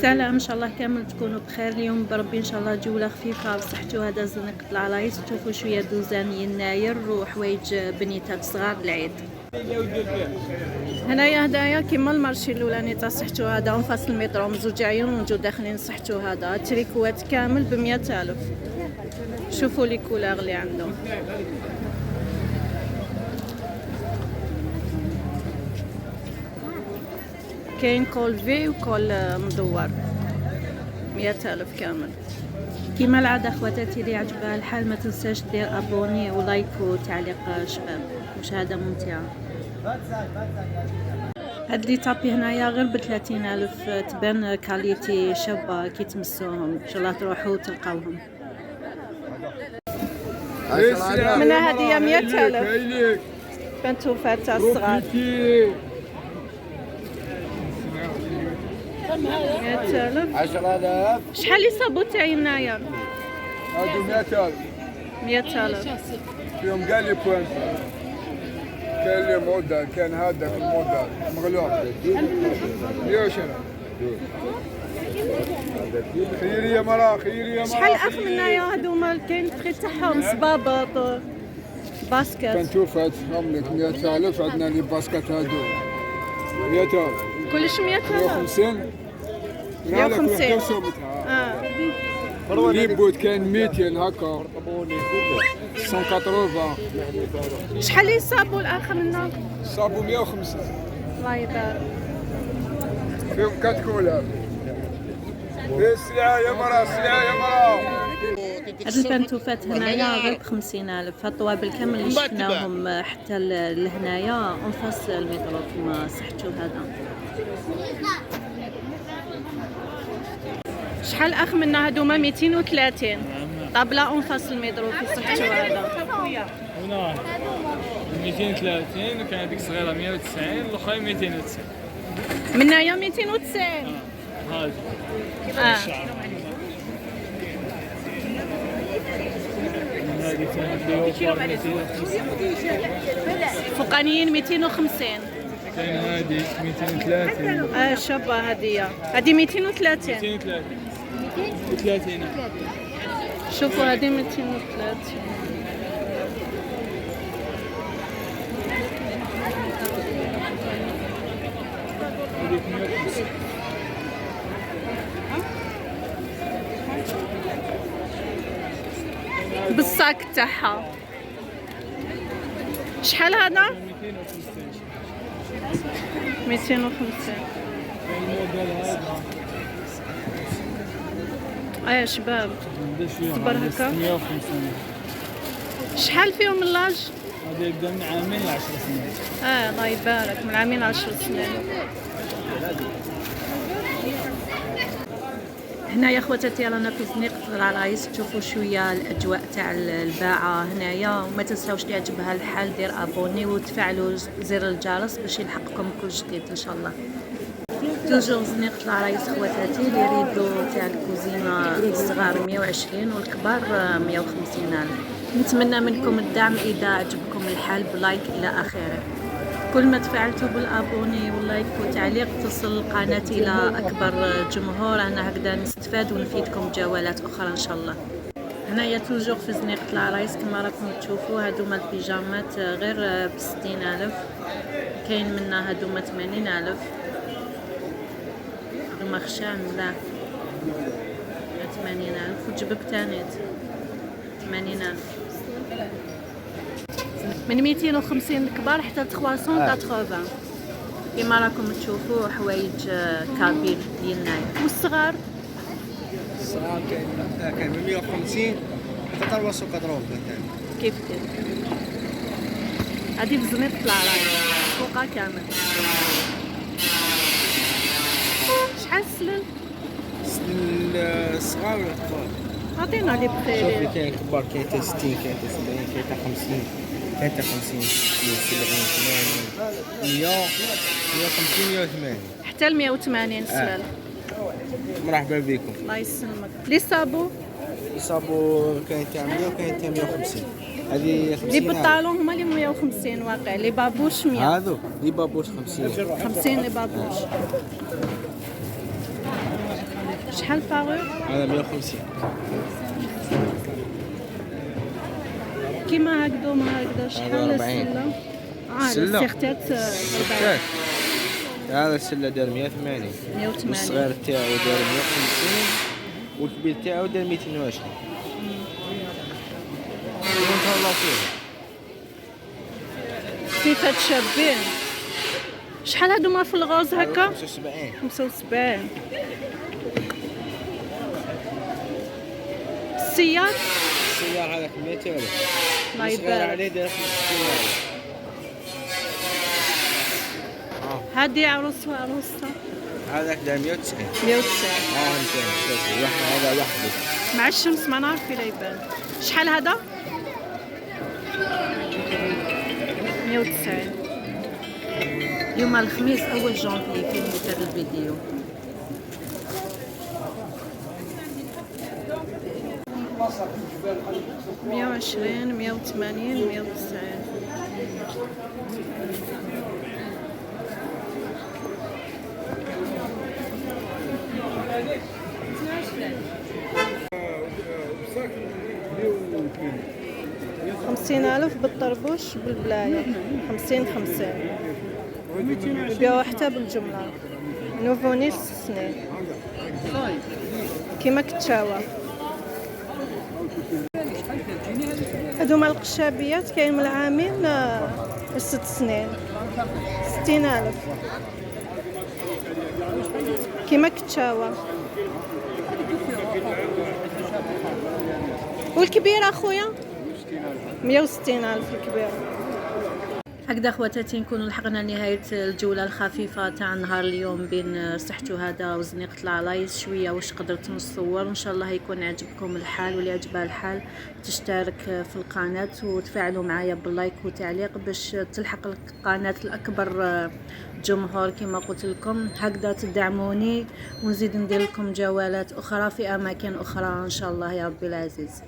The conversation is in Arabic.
سلام، ان شاء الله كامل تكونوا بخير. اليوم بربي ان شاء الله جوله خفيفه بصحتو. هذا زنقة العرايس، تشوفوا شويه دوزان يناير وحوايج بنيتات صغار العيد. هدايا كيما المارشي الاولاني تاع صحتو. هذا انفاس المترو من 2 عيون ونجو داخلين صحتو. هذا تريكوات كامل ب100,000. شوفوا لي كولور اللي عندهم. كاين كول في وكول مدور 100,000 كامل. كيما العاده خواتاتي اللي عجبها الحال ما تنساش دير ابوني ولايك وتعليق شباب. مشاهده ممتعه. هاد لي طابي هنايا غير ب30,000. تبان كاليتي شابه كي تمسوهم. ان شاء الله تروحوا تلقاوهم. منها هديه 100,000 بنتوفات تاع الصغار. 100,000. 10,000. شحال يصابو تاعي هنايا؟ هادو 100,000. 100,000 فيهم كاع لي بوان. كاين لي موديل، كاين هذاك الموديل مغلوق. يا شنو؟ خيري يا مرا، خيري يا مرا. شحال اخ منايا هادوما كاين البخي تاعهم صبابط باسكت. بنتوفات عمرك 100,000. عندنا لي باسكت هادو 100,000. كلش 100,000. 150. 150. لي بوت كاين 200 هكا. 180. شحال يصابوا الاخ منا؟ صابو 150. الله يبارك. فيهم كاتكولا. في السلعة يا مرا، السلعة يا مرا. هاد البنتوفات هنايا غير ب50,000. هالطوابل كامل اللي شفناهم حتى لهنايا انفاس المترو كيما صحتو. هذا شحال اخ منا؟ هادوما 230 طابله انفاس المترو في صحتو. هذا هنا 230 وكان هذيك الصغيره 190 الاخرى 290. منايا 290. هذه هذه ثاني فوقانيين 250. كاين هذه 230. شابه هديه. هذه 230. 230. شوفوا هذه 230. بالصاك تاعها. شحال هذا؟ 250. شباب صبر هكا. 150. شحال فيهم اللاج؟ هذا يبدا من عامين ل 10 سنين. الله يبارك، من عامين ل 10 سنين. هنايا خواتاتي رانا في زنيقة العرايس. تشوفوا شويه الاجواء تاع الباعه هنايا. وما تنساوش اللي يعجبها الحال دير ابوني وتفعلوا زر الجرس باش يلحقكم كل جديد ان شاء الله. توجور زنيقة العرايس خواتاتي. اللي يريدو تاع الكوزينه الصغار 120 والكبار 150,000. نتمنى منكم الدعم اذا عجبكم الحال بلايك الى اخره. كل ما تفعلتوا بالابوني واللايك وتعليق تصل القناه الى اكبر جمهور. انا هكذا نستفاد ونفيدكم بجولات اخرى ان شاء الله. هنايا توجور في زنيقة العرايس كما راكم تشوفوا. هادوما البيجامات غير ب60,000. كاين منا هادوما 80,000. هادوما خشان لا 80,000 وجبك تانيت 80,000. من 250 الكبار حتى 380 كما راكم تشوفوا. حوايج كابين ديالنايا. والصغار كاين من 150 حتى 380 كيف هذه في زنيقة العرايس فوقها كامل. شحال السلل؟ الصغار ولا الكبار؟ عطينا لي بخير. شوفي كاين كبار، كاين حتى 60، كاين حتى 70، كاين حتى 50، كاين حتى 50، 70، 80، 100، 150، 180 حتى 180 سلال. مرحبا بكم. الله يسلمك. لي صابو يصابوا كاين تاع 100 وكاين تاع 150. هذه 50. لي بطالون هما اللي 150 واقع. لي بابوش 100. هذو لي بابوش 50. 50 لي بابوش. شحال فاغور؟ هذا 150. كيما هكذا ما هكذا شحال 40. السله؟ السلة؟ السيختات 40. شفتات. هذا السلة دار 180. 180. والصغير تاعو دار 150 والكبير تاعو دار 220. نتهلاو فيه. صفات شابين. شحال هادوما في الغوز هكا؟ 75. 75. السيار السيار هذاك 100,000. الله الصغير يبارك. عليه دار 65,000. هادي عروس وعروسة هذاك دار 190. 190 200 واحد هذا وحده. مع الشمس ما نعرف إلا يبان. شحال هذا؟ 190. يوم الخميس أول جونفي فين هذا الفيديو. مية وعشرين 180 190. خمسين ألف بالطربوش بالبلاية. 50 يبيعوها حتى بالجملة. نوفوني 6 سنين كيما كتشاوى. هادوما القشابيات كاين من العامين 6 سنين 60,000 كيما كتشاوى. والكبيرة اخويا 160,000 الكبيرة. هكذا خواتاتي نكونوا لحقنا نهاية الجولة الخفيفة تاع نهار اليوم بين سحتو هذا وزنيقة العلايص شوية واش قدرت نصور. ان شاء الله يكون عجبكم الحال واللي عجبها الحال تشترك في القناة وتفاعلوا معايا باللايك وتعليق باش تلحق القناة الأكبر جمهور كما قلت لكم. هكذا تدعموني ونزيد ندير لكم جولات أخرى في أماكن أخرى إن شاء الله يا ربي العزيز.